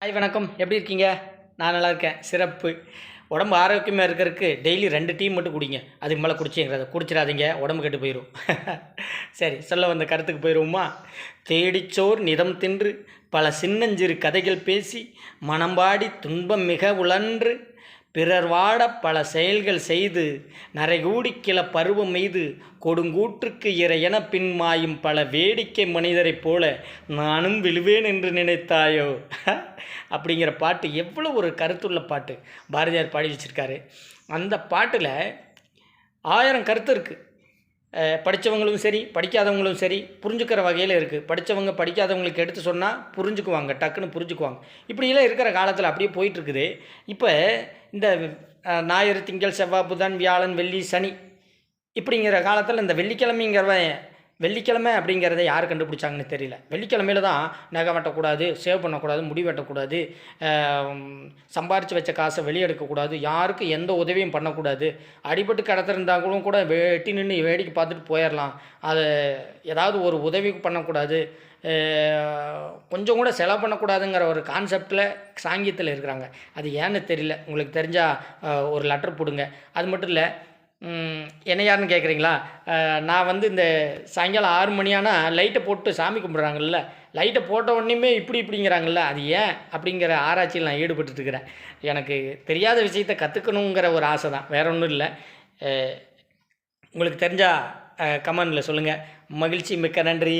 Hi வணக்கம். எப்படி இருக்கீங்க? நான் நல்லா இருக்கேன். சிறப்பு. உடம்பு ஆரோக்கியமா இருக்கறதுக்கு டெய்லி 2 டீ மட்டும் குடிங்க. அதுக்கு மேல குடிச்சிராதீங்க. உடம்பு கெட்டு போயிரும். சரி, சொல்ல வந்த கருத்துக்கு போயிருவோமா? தேடிச்சோர் நிதம் தின்று, பல சின்னஞ்சிறு கதைகள் பேசி, மனம்பாடி துன்பம் மிக உழன்று, பிறர் வாடப் பல செயல்கள் செய்து, நரைகூடிக் கிள பருவம் எய்து, கொடுங்கூற்றுக்கு இரையெனப் பின்மாயும் பல வேடிக்கை மனிதரைப் போல நானும் விழுவேன் என்று நினைத்தாயோ? அப்படிங்கிற பாட்டு எவ்வளோ ஒரு கருத்துள்ள பாட்டு. பாரதியார் பாடி வச்சிருக்காரு. அந்த பாட்டில் 1000 கருத்து இருக்குது. படித்தவங்களும் சரி, படிக்காதவங்களும் சரி, புரிஞ்சுக்கிற வகையில் இருக்குது. படித்தவங்க படிக்காதவங்களுக்கு எடுத்து சொன்னால் புரிஞ்சுக்குவாங்க, டக்குன்னு புரிஞ்சுக்குவாங்க. இப்படியெல்லாம் இருக்கிற காலத்தில் அப்படியே போயிட்டுருக்குது. இப்போ இந்த ஞாயிறு, திங்கள், செவ்வாய், புதன், வியாழன், வெள்ளி, சனி இப்படிங்கிற காலத்தில் இந்த வெள்ளிக்கிழமை அப்படிங்கிறத யார் கண்டுபிடிச்சாங்கன்னு தெரியல. வெள்ளிக்கிழமையில தான் நகை வெட்டக்கூடாது, சேவ் பண்ணக்கூடாது, முடி வெட்டக்கூடாது, சம்பாரித்து வச்ச காசை வெளியே எடுக்கக்கூடாது, யாருக்கும் எந்த உதவியும் பண்ணக்கூடாது, அடிபட்டு கிடத்திருந்தாங்களும் கூட வெட்டி நின்று வேடிக்கை பார்த்துட்டு போயிடலாம், அதை ஏதாவது ஒரு உதவி பண்ணக்கூடாது, கொஞ்சம் கூட செலவு பண்ணக்கூடாதுங்கிற ஒரு கான்செப்டில் சாங்கியத்தில் இருக்கிறாங்க. அது ஏன்னு தெரியல. உங்களுக்கு தெரிஞ்சால் ஒரு லெட்டர் போடுங்க. அது மட்டும் இல்லை, என்ன யாருன்னு கேட்குறீங்களா? நான் வந்து இந்த சாயங்காலம் 6 மணி ஆனால் லைட்டை போட்டு சாமி கும்பிட்றாங்கல்ல, லைட்டை போட்ட உடனேயுமே இப்படிங்கிறாங்கல்ல, அது ஏன் அப்படிங்கிற ஆராய்ச்சியில் நான் ஈடுபட்டுருக்கிறேன். எனக்கு தெரியாத விஷயத்தை கற்றுக்கணுங்கிற ஒரு ஆசை தான், வேற ஒன்றும் இல்லை. உங்களுக்கு தெரிஞ்சால் கமெண்டில் சொல்லுங்கள். மகிழ்ச்சி, மிக்க நன்றி.